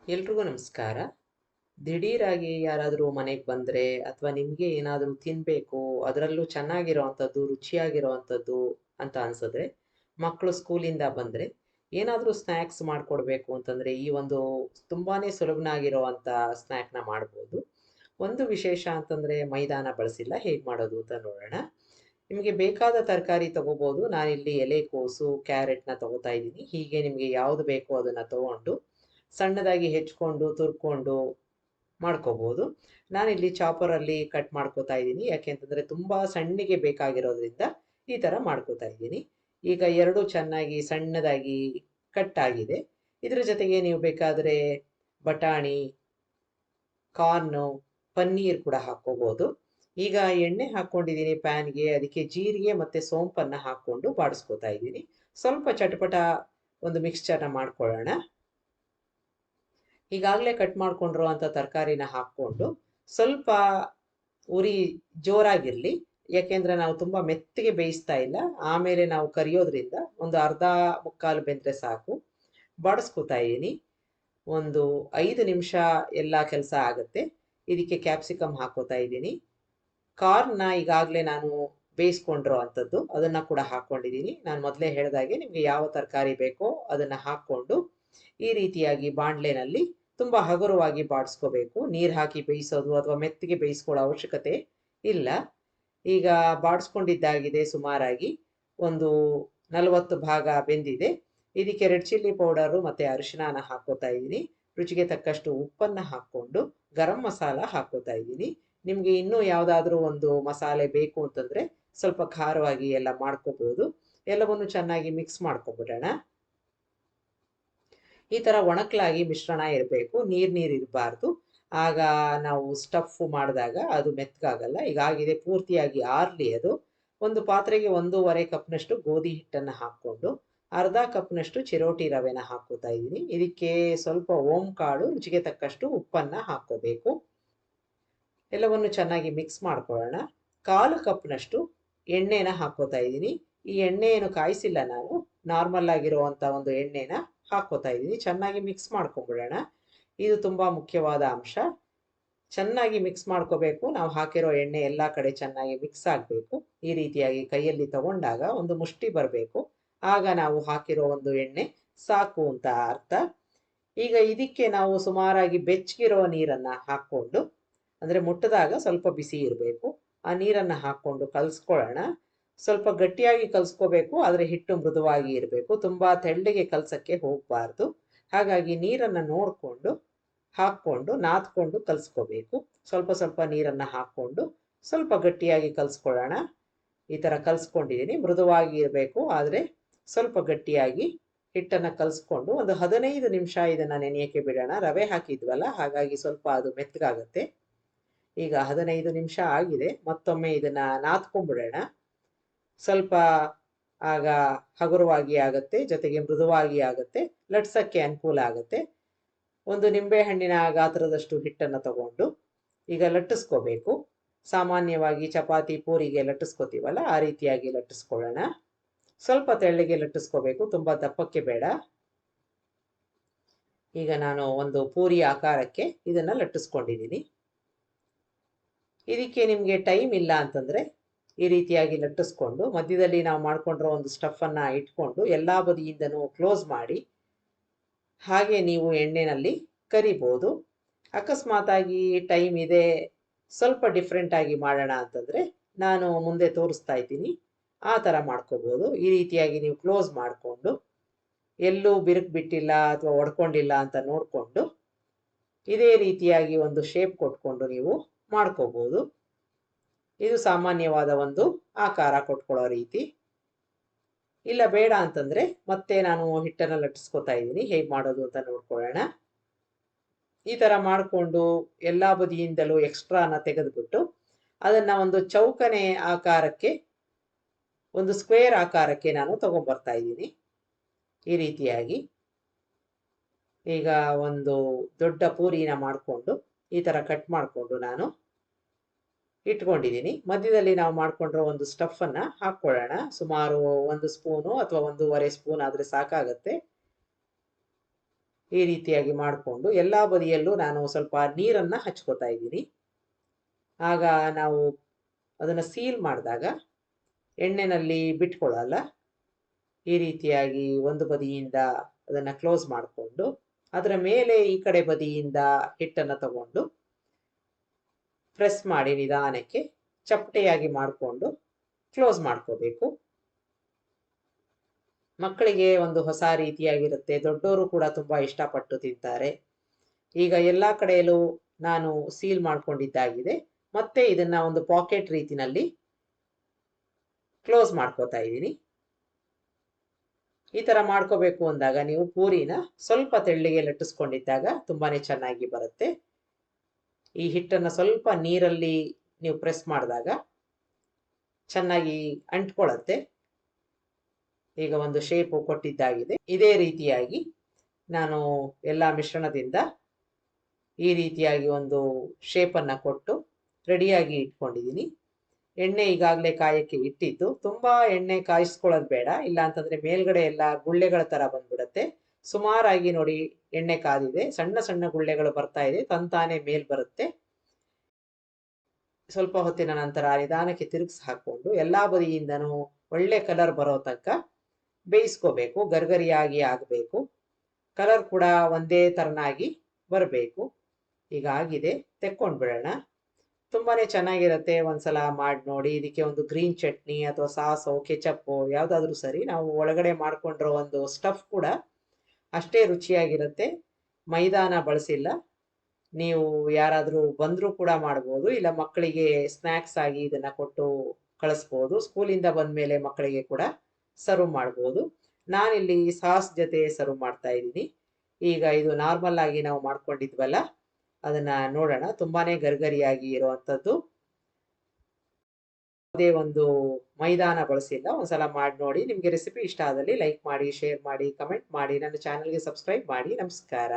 ಎಲ್ರಿಗೂ ನಮಸ್ಕಾರ. ದಿಢೀರಾಗಿ ಯಾರಾದರೂ ಮನೆಗೆ ಬಂದರೆ ಅಥವಾ ನಿಮಗೆ ಏನಾದರೂ ತಿನ್ನಬೇಕು, ಅದರಲ್ಲೂ ಚೆನ್ನಾಗಿರೋ ಅಂಥದ್ದು, ರುಚಿಯಾಗಿರೋ ಅಂಥದ್ದು ಅಂತ ಅನ್ಸಿದ್ರೆ, ಮಕ್ಕಳು ಸ್ಕೂಲಿಂದ ಬಂದರೆ ಏನಾದರೂ ಸ್ನ್ಯಾಕ್ಸ್ ಮಾಡಿಕೊಡ್ಬೇಕು ಅಂತಂದರೆ, ಈ ಒಂದು ತುಂಬಾ ಸುಲಭನಾಗಿರೋ ಅಂಥ ಸ್ನ್ಯಾಕ್‌ನ ಮಾಡ್ಬೋದು. ಒಂದು ವಿಶೇಷ ಅಂತಂದರೆ ಮೈದಾನ ಬಳಸಿಲ್ಲ. ಹೇಗೆ ಮಾಡೋದು ಅಂತ ನೋಡೋಣ. ನಿಮಗೆ ಬೇಕಾದ ತರಕಾರಿ ತಗೋಬೋದು. ನಾನಿಲ್ಲಿ ಎಲೆಕೋಸು, ಕ್ಯಾರೆಟ್‌ನ ತಗೋತಾ ಇದ್ದೀನಿ. ಹೀಗೆ ನಿಮಗೆ ಯಾವುದು ಬೇಕೋ ಅದನ್ನು ತಗೊಂಡು ಸಣ್ಣದಾಗಿ ಹೆಚ್ಚಿಕೊಂಡು, ತುರ್ಕೊಂಡು ಮಾಡ್ಕೋಬೋದು. ನಾನಿಲ್ಲಿ ಚಾಪರಲ್ಲಿ ಕಟ್ ಮಾಡ್ಕೋತಾ ಇದ್ದೀನಿ. ಯಾಕೆಂತಂದರೆ ತುಂಬ ಸಣ್ಣಗೆ ಬೇಕಾಗಿರೋದ್ರಿಂದ ಈ ಥರ ಮಾಡ್ಕೋತಾ ಇದ್ದೀನಿ. ಈಗ 2 ಚೆನ್ನಾಗಿ ಸಣ್ಣದಾಗಿ ಕಟ್ ಆಗಿದೆ. ಇದ್ರ ಜೊತೆಗೆ ನೀವು ಬೇಕಾದರೆ ಬಟಾಣಿ, ಕಾರ್ನು, ಪನ್ನೀರ್ ಕೂಡ ಹಾಕ್ಕೋಬೋದು. ಈಗ ಎಣ್ಣೆ ಹಾಕ್ಕೊಂಡಿದ್ದೀನಿ ಪ್ಯಾನ್‌ಗೆ. ಅದಕ್ಕೆ ಜೀರಿಗೆ ಮತ್ತು ಸೋಂಪನ್ನ ಹಾಕ್ಕೊಂಡು ಬಾಡಿಸ್ಕೋತಾ ಇದ್ದೀನಿ. ಸ್ವಲ್ಪ ಚಟಪಟ ಒಂದು ಮಿಕ್ಸ್ಚರ್‌ನ ಮಾಡ್ಕೊಳ್ಳೋಣ. ಈಗಾಗಲೇ ಕಟ್ ಮಾಡ್ಕೊಂಡಿರುವಂಥ ತರಕಾರಿನ ಹಾಕ್ಕೊಂಡು ಸ್ವಲ್ಪ ಉರಿ ಜೋರಾಗಿರಲಿ. ಯಾಕೆಂದರೆ ನಾವು ತುಂಬ ಮೆತ್ತಗೆ ಬೇಯಿಸ್ತಾ ಇಲ್ಲ. ಆಮೇಲೆ ನಾವು ಕರಿಯೋದ್ರಿಂದ ಒಂದು ಅರ್ಧ ಮುಕ್ಕಾಲು ಬೆಂದರೆ ಸಾಕು. ಬಾಡಿಸ್ಕೊತಾ ಇದ್ದೀನಿ. ಒಂದು 5 ನಿಮಿಷ ಎಲ್ಲ ಕೆಲಸ ಆಗುತ್ತೆ. ಇದಕ್ಕೆ ಕ್ಯಾಪ್ಸಿಕಮ್ ಹಾಕ್ಕೋತಾ ಇದ್ದೀನಿ. ಕಾರ್ನ್‌ನ ಈಗಾಗಲೇ ನಾನು ಬೇಯಿಸ್ಕೊಂಡಿರೋ ಅಂಥದ್ದು ಅದನ್ನು ಕೂಡ ಹಾಕ್ಕೊಂಡಿದ್ದೀನಿ. ನಾನು ಮೊದಲೇ ಹೇಳಿದಾಗೆ ನಿಮಗೆ ಯಾವ ತರಕಾರಿ ಬೇಕೋ ಅದನ್ನು ಹಾಕ್ಕೊಂಡು ಈ ರೀತಿಯಾಗಿ ಬಾಣಲೆನಲ್ಲಿ ತುಂಬ ಹಗುರವಾಗಿ ಬಾಡಿಸ್ಕೋಬೇಕು. ನೀರು ಹಾಕಿ ಬೇಯಿಸೋದು ಅಥವಾ ಮೆತ್ತಗೆ ಬೇಯಿಸ್ಕೊಳ್ಳೋ ಅವಶ್ಯಕತೆ ಇಲ್ಲ. ಈಗ ಬಾಡಿಸ್ಕೊಂಡಿದ್ದಾಗಿದೆ ಸುಮಾರಾಗಿ. ಒಂದು 40 ಭಾಗ ಬೆಂದಿದೆ. ಇದಕ್ಕೆ ರೆಡ್ ಚಿಲ್ಲಿ ಪೌಡರು ಮತ್ತು ಅರಿಶಿಣನ ಹಾಕ್ಕೋತಾ ಇದ್ದೀನಿ. ರುಚಿಗೆ ತಕ್ಕಷ್ಟು ಉಪ್ಪನ್ನು ಹಾಕ್ಕೊಂಡು ಗರಂ ಮಸಾಲ ಹಾಕ್ಕೋತಾ ಇದ್ದೀನಿ. ನಿಮಗೆ ಇನ್ನೂ ಯಾವುದಾದ್ರೂ ಒಂದು ಮಸಾಲೆ ಬೇಕು ಅಂತಂದರೆ ಸ್ವಲ್ಪ ಖಾರವಾಗಿ ಎಲ್ಲ ಮಾಡ್ಕೋಬೋದು. ಎಲ್ಲವನ್ನು ಚೆನ್ನಾಗಿ ಮಿಕ್ಸ್ ಮಾಡ್ಕೊಬಿಡೋಣ. ಈ ಥರ ಒಣಕಲಾಗಿ ಮಿಶ್ರಣ ಇರಬೇಕು. ನೀರು ಇರಬಾರ್ದು. ಆಗ ನಾವು ಸ್ಟಫ್ ಮಾಡಿದಾಗ ಅದು ಮೆತ್ತಗಾಗಲ್ಲ. ಈಗಾಗಿದೆ ಪೂರ್ತಿಯಾಗಿ ಆರಲಿ ಅದು. ಒಂದು ಪಾತ್ರೆಗೆ 1.5 ಕಪ್‌ನಷ್ಟು ಗೋಧಿ ಹಿಟ್ಟನ್ನು ಹಾಕ್ಕೊಂಡು ಅರ್ಧ ಕಪ್‌ನಷ್ಟು ಚಿರೋಟಿ ರವೆನ ಹಾಕ್ಕೋತಾ ಇದ್ದೀನಿ. ಇದಕ್ಕೆ ಸ್ವಲ್ಪ ಓಂ ಕಾಳು, ರುಚಿಗೆ ತಕ್ಕಷ್ಟು ಉಪ್ಪನ್ನು ಹಾಕ್ಕೋಬೇಕು. ಎಲ್ಲವನ್ನು ಚೆನ್ನಾಗಿ ಮಿಕ್ಸ್ ಮಾಡ್ಕೊಳ್ಳೋಣ. 1/4 ಕಪ್‌ನಷ್ಟು ಎಣ್ಣೆನ ಹಾಕ್ಕೋತಾ ಇದ್ದೀನಿ. ಈ ಎಣ್ಣೆ ಏನು ಕಾಯಿಸಿಲ್ಲ ನಾನು. ನಾರ್ಮಲ್ ಆಗಿರುವಂಥ ಒಂದು ಎಣ್ಣೆನ ಹಾಕ್ಕೋತಾ ಇದ್ದೀನಿ. ಚೆನ್ನಾಗಿ ಮಿಕ್ಸ್ ಮಾಡ್ಕೊಂಬಿಡೋಣ. ಇದು ತುಂಬ ಮುಖ್ಯವಾದ ಅಂಶ. ಚೆನ್ನಾಗಿ ಮಿಕ್ಸ್ ಮಾಡ್ಕೋಬೇಕು. ನಾವು ಹಾಕಿರೋ ಎಣ್ಣೆ ಎಲ್ಲ ಕಡೆ ಚೆನ್ನಾಗಿ ಮಿಕ್ಸ್ ಆಗಬೇಕು. ಈ ರೀತಿಯಾಗಿ ಕೈಯಲ್ಲಿ ತಗೊಂಡಾಗ ಒಂದು ಮುಷ್ಟಿ ಬರಬೇಕು. ಆಗ ನಾವು ಹಾಕಿರೋ ಒಂದು ಎಣ್ಣೆ ಸಾಕು ಅಂತ ಅರ್ಥ. ಈಗ ಇದಕ್ಕೆ ನಾವು ಸುಮಾರಾಗಿ ಬೆಚ್ಚಗಿರೋ ನೀರನ್ನು ಹಾಕ್ಕೊಂಡು, ಅಂದರೆ ಮುಟ್ಟಿದಾಗ ಸ್ವಲ್ಪ ಬಿಸಿ ಇರಬೇಕು. ಆ ನೀರನ್ನು ಹಾಕ್ಕೊಂಡು ಕಲಿಸ್ಕೊಳ್ಳೋಣ. ಸ್ವಲ್ಪ ಗಟ್ಟಿಯಾಗಿ ಕಲಿಸ್ಕೋಬೇಕು, ಆದರೆ ಹಿಟ್ಟು ಮೃದುವಾಗಿ ಇರಬೇಕು. ತುಂಬ ತೆಳ್ಳಗೆ ಕಲಸಕ್ಕೆ ಹೋಗಬಾರ್ದು. ಹಾಗಾಗಿ ನೀರನ್ನು ನೋಡಿಕೊಂಡು ಹಾಕ್ಕೊಂಡು ನಾದ್ಕೊಂಡು ಕಲಿಸ್ಕೋಬೇಕು. ಸ್ವಲ್ಪ ಸ್ವಲ್ಪ ನೀರನ್ನು ಹಾಕ್ಕೊಂಡು ಸ್ವಲ್ಪ ಗಟ್ಟಿಯಾಗಿ ಕಲಿಸ್ಕೊಳ್ಳೋಣ. ಈ ಥರ ಕಲಿಸ್ಕೊಂಡಿದ್ದೀನಿ. ಮೃದುವಾಗಿ ಇರಬೇಕು, ಆದರೆ ಸ್ವಲ್ಪ ಗಟ್ಟಿಯಾಗಿ ಹಿಟ್ಟನ್ನು ಕಲಿಸ್ಕೊಂಡು ಒಂದು 15 ನಿಮಿಷ ಇದನ್ನು ನೆನೆಯೋಕ್ಕೆ ಬಿಡೋಣ. ರವೆ ಹಾಕಿದ್ವಲ್ಲ, ಹಾಗಾಗಿ ಸ್ವಲ್ಪ ಅದು ಮೆತ್ತಗಾಗುತ್ತೆ. ಈಗ 15 ನಿಮಿಷ ಆಗಿದೆ. ಮತ್ತೊಮ್ಮೆ ಇದನ್ನು ನಾದ್ಕೊಂಡ್ಬಿಡೋಣ. ಸ್ವಲ್ಪ ಆಗ ಹಗುರವಾಗಿ ಆಗುತ್ತೆ, ಜೊತೆಗೆ ಮೃದುವಾಗಿ ಆಗುತ್ತೆ. ಲಟ್ಸೋಕ್ಕೆ ಅನುಕೂಲ ಆಗುತ್ತೆ. ಒಂದು ನಿಂಬೆಹಣ್ಣಿನ ಗಾತ್ರದಷ್ಟು ಹಿಟ್ಟನ್ನು ತಗೊಂಡು ಈಗ ಲಟ್ಟಿಸ್ಕೋಬೇಕು. ಸಾಮಾನ್ಯವಾಗಿ ಚಪಾತಿ ಪೂರಿಗೆ ಲಟ್ಟಿಸ್ಕೋತೀವಲ್ಲ, ಆ ರೀತಿಯಾಗಿ ಲಟ್ಟಿಸ್ಕೊಳ್ಳೋಣ. ಸ್ವಲ್ಪ ತೆಳ್ಳಗೆ ಲಟ್ಟಿಸ್ಕೋಬೇಕು, ತುಂಬ ದಪ್ಪಕ್ಕೆ ಬೇಡ. ಈಗ ನಾನು ಒಂದು ಪೂರಿ ಆಕಾರಕ್ಕೆ ಇದನ್ನು ಲಟ್ಟಿಸ್ಕೊಂಡಿದ್ದೀನಿ. ಇದಕ್ಕೆ ನಿಮಗೆ ಟೈಮ್ ಇಲ್ಲ ಅಂತಂದರೆ ಈ ರೀತಿಯಾಗಿ ಲಟ್ಟಿಸ್ಕೊಂಡು ಮಧ್ಯದಲ್ಲಿ ನಾವು ಮಾಡ್ಕೊಂಡಿರೋ ಒಂದು ಸ್ಟಫನ್ನು ಇಟ್ಕೊಂಡು ಎಲ್ಲ ಬದಿಯಿಂದನೂ ಕ್ಲೋಸ್ ಮಾಡಿ ಹಾಗೆ ನೀವು ಎಣ್ಣೆಯಲ್ಲಿ ಕರಿಬೋದು. ಅಕಸ್ಮಾತಾಗಿ ಟೈಮ್ ಇದೆ, ಸ್ವಲ್ಪ ಡಿಫ್ರೆಂಟಾಗಿ ಮಾಡೋಣ ಅಂತಂದರೆ ನಾನು ಮುಂದೆ ತೋರಿಸ್ತಾ ಇದ್ದೀನಿ. ಆ ಥರ ಮಾಡ್ಕೋಬೋದು. ಈ ರೀತಿಯಾಗಿ ನೀವು ಕ್ಲೋಸ್ ಮಾಡಿಕೊಂಡು ಎಲ್ಲೂ ಬಿರುಕು ಬಿಟ್ಟಿಲ್ಲ ಅಥವಾ ಒಡ್ಕೊಂಡಿಲ್ಲ ಅಂತ ನೋಡಿಕೊಂಡು ಇದೇ ರೀತಿಯಾಗಿ ಒಂದು ಶೇಪ್ ಕೊಟ್ಕೊಂಡು ನೀವು ಮಾಡ್ಕೋಬೋದು. ಇದು ಸಾಮಾನ್ಯವಾದ ಒಂದು ಆಕಾರ ಕೊಟ್ಕೊಳ್ಳೋ ರೀತಿ. ಇಲ್ಲ ಬೇಡ ಅಂತಂದರೆ ಮತ್ತೆ ನಾನು ಹಿಟ್ಟನ್ನು ಲಟ್ಟಿಸ್ಕೊತಾ ಇದ್ದೀನಿ. ಹೇಗೆ ಮಾಡೋದು ಅಂತ ನೋಡ್ಕೊಳ್ಳೋಣ. ಈ ಥರ ಮಾಡಿಕೊಂಡು ಎಲ್ಲ ಬದಿಯಿಂದಲೂ ಎಕ್ಸ್ಟ್ರಾನ ತೆಗೆದುಬಿಟ್ಟು ಅದನ್ನು ಒಂದು ಚೌಕನೆ ಆಕಾರಕ್ಕೆ, ಒಂದು ಸ್ಕ್ವೇರ್ ಆಕಾರಕ್ಕೆ ನಾನು ತಗೊಂಡ್ಬರ್ತಾ ಇದ್ದೀನಿ. ಈ ರೀತಿಯಾಗಿ ಈಗ ಒಂದು ದೊಡ್ಡ ಪೂರಿನ ಮಾಡಿಕೊಂಡು ಈ ಥರ ಕಟ್ ಮಾಡಿಕೊಂಡು ನಾನು ಇಟ್ಕೊಂಡಿದ್ದೀನಿ. ಮಧ್ಯದಲ್ಲಿ ನಾವು ಮಾಡ್ಕೊಂಡಿರೋ ಒಂದು ಸ್ಟಫನ್ನು ಹಾಕ್ಕೊಳ್ಳೋಣ. ಸುಮಾರು 1 ಸ್ಪೂನು ಅಥವಾ 1.5 ಸ್ಪೂನ್ ಆದರೆ ಸಾಕಾಗತ್ತೆ. ಈ ರೀತಿಯಾಗಿ ಮಾಡಿಕೊಂಡು ಎಲ್ಲ ಬದಿಯಲ್ಲೂ ನಾನು ಸ್ವಲ್ಪ ನೀರನ್ನು ಹಚ್ಕೋತಾ ಇದ್ದೀನಿ. ಆಗ ನಾವು ಅದನ್ನು ಸೀಲ್ ಮಾಡಿದಾಗ ಎಣ್ಣೆನಲ್ಲಿ ಬಿಟ್ಕೊಳ್ಳಲ್ಲ. ಈ ರೀತಿಯಾಗಿ ಒಂದು ಬದಿಯಿಂದ ಅದನ್ನು ಕ್ಲೋಸ್ ಮಾಡಿಕೊಂಡು ಅದರ ಮೇಲೆ ಈ ಕಡೆ ಬದಿಯಿಂದ ಹಿಟ್ಟನ್ನು ತಗೊಂಡು ಪ್ರೆಸ್ ಮಾಡಿ ನಿಧಾನಕ್ಕೆ ಚಪ್ಪಟೆಯಾಗಿ ಮಾಡಿಕೊಂಡು ಕ್ಲೋಸ್ ಮಾಡ್ಕೋಬೇಕು. ಮಕ್ಕಳಿಗೆ ಒಂದು ಹೊಸ ರೀತಿಯಾಗಿರುತ್ತೆ, ದೊಡ್ಡವರು ಕೂಡ ತುಂಬಾ ಇಷ್ಟಪಟ್ಟು ತಿಂತಾರೆ. ಈಗ ಎಲ್ಲ ಕಡೆಯಲ್ಲೂ ನಾನು ಸೀಲ್ ಮಾಡ್ಕೊಂಡಿದ್ದಾಗಿದೆ. ಮತ್ತೆ ಇದನ್ನ ಒಂದು ಪಾಕೆಟ್ ರೀತಿನಲ್ಲಿ ಕ್ಲೋಸ್ ಮಾಡ್ಕೋತಾ ಇದ್ದೀನಿ. ಈ ತರ ಮಾಡ್ಕೋಬೇಕು ಅಂದಾಗ ನೀವು ಪೂರಿನ ಸ್ವಲ್ಪ ತೆಳ್ಳಿಗೆ ಲಟ್ಟಿಸ್ಕೊಂಡಿದ್ದಾಗ ತುಂಬಾನೇ ಚೆನ್ನಾಗಿ ಬರುತ್ತೆ. ಈ ಹಿಟ್ಟನ್ನು ಸ್ವಲ್ಪ ನೀರಲ್ಲಿ ನೀವು ಪ್ರೆಸ್ ಮಾಡಿದಾಗ ಚೆನ್ನಾಗಿ ಅಂಟ್ಕೊಳ್ಳುತ್ತೆ. ಈಗ ಒಂದು ಶೇಪು ಕೊಟ್ಟಿದ್ದಾಗಿದೆ. ಇದೇ ರೀತಿಯಾಗಿ ನಾನು ಎಲ್ಲ ಮಿಶ್ರಣದಿಂದ ಈ ರೀತಿಯಾಗಿ ಒಂದು ಶೇಪನ್ನು ಕೊಟ್ಟು ರೆಡಿಯಾಗಿ ಇಟ್ಕೊಂಡಿದ್ದೀನಿ. ಎಣ್ಣೆ ಈಗಾಗಲೇ ಕಾಯಕ್ಕೆ ಇಟ್ಟಿದ್ದು. ತುಂಬಾ ಎಣ್ಣೆ ಕಾಯಿಸ್ಕೊಳ್ಳೋದು ಬೇಡ, ಇಲ್ಲ ಅಂತಂದ್ರೆ ಮೇಲ್ಗಡೆ ಎಲ್ಲ ಗುಳ್ಳೆಗಳ ತರ ಬಂದ್ಬಿಡುತ್ತೆ. ಸುಮಾರಾಗಿ ನೋಡಿ ಎಣ್ಣೆ ಕಾದಿದೆ, ಸಣ್ಣ ಸಣ್ಣ ಗುಳ್ಳೆಗಳು ಬರ್ತಾ ಇದೆ, ತಂತಾನೆ ಮೇಲ್ ಬರುತ್ತೆ. ಸ್ವಲ್ಪ ಹೊತ್ತಿನ ನಂತರ ನಿಧಾನಕ್ಕೆ ತಿರುಗಿಸಿ ಹಾಕೊಂಡು ಎಲ್ಲಾ ಬದಿಯಿಂದನೂ ಒಳ್ಳೆ ಕಲರ್ ಬರೋ ತನಕ ಬೇಯಿಸ್ಕೋಬೇಕು. ಗರ್ಗರಿಯಾಗಿ ಆಗಬೇಕು. ಕಲರ್ ಕೂಡ ಒಂದೇ ತರನಾಗಿ ಬರಬೇಕು. ಈಗ ಆಗಿದೆ, ತೆಕ್ಕೊಂಡ್ಬಿಡೋಣ. ತುಂಬಾನೇ ಚೆನ್ನಾಗಿರುತ್ತೆ. ಒಂದ್ಸಲ ಮಾಡಿ ನೋಡಿ. ಇದಕ್ಕೆ ಒಂದು ಗ್ರೀನ್ ಚಟ್ನಿ ಅಥವಾ ಸಾಸೋ ಕೆಚಪ್ಪು ಯಾವುದಾದ್ರೂ ಸರಿ, ನಾವು ಒಳಗಡೆ ಮಾಡ್ಕೊಂಡಿರೋ ಒಂದು ಸ್ಟಫ್ ಕೂಡ ಅಷ್ಟೇ ರುಚಿಯಾಗಿರುತ್ತೆ. ಮೈದಾನ ಬಳಸಿಲ್ಲ. ನೀವು ಯಾರಾದರೂ ಬಂದರೂ ಕೂಡ ಮಾಡ್ಬೋದು, ಇಲ್ಲ ಮಕ್ಕಳಿಗೆ ಸ್ನ್ಯಾಕ್ಸ್ ಆಗಿ ಇದನ್ನ ಕೊಟ್ಟು ಕಳಿಸ್ಬೋದು. ಸ್ಕೂಲಿಂದ ಬಂದ ಮೇಲೆ ಮಕ್ಕಳಿಗೆ ಕೂಡ ಸರ್ವ್ ಮಾಡ್ಬೋದು. ನಾನಿಲ್ಲಿ ಸಾಸ್ ಜೊತೆ ಸರ್ವ್ ಮಾಡ್ತಾ ಇದ್ದೀನಿ. ಈಗ ಇದು ನಾರ್ಮಲ್ ಆಗಿ ನಾವು ಮಾಡ್ಕೊಂಡಿದ್ವಲ್ಲ, ಅದನ್ನ ನೋಡೋಣ. ತುಂಬಾನೇ ಗರ್ಗರಿಯಾಗಿ ಇರುವಂಥದ್ದು, ಅದೇ ಒಂದು ಮೈದಾನ ಬಳಸಿಲ್ಲ. ಒಂದ್ಸಲ ಮಾಡಿ ನೋಡಿ. ನಿಮ್ಗೆ ರೆಸಿಪಿ ಇಷ್ಟ ಆದಲ್ಲಿ ಲೈಕ್ ಮಾಡಿ, ಶೇರ್ ಮಾಡಿ, ಕಮೆಂಟ್ ಮಾಡಿ, ನನ್ನ ಚಾನಲ್ಗೆ ಸಬ್ಸ್ಕ್ರೈಬ್ ಮಾಡಿ. ನಮಸ್ಕಾರ.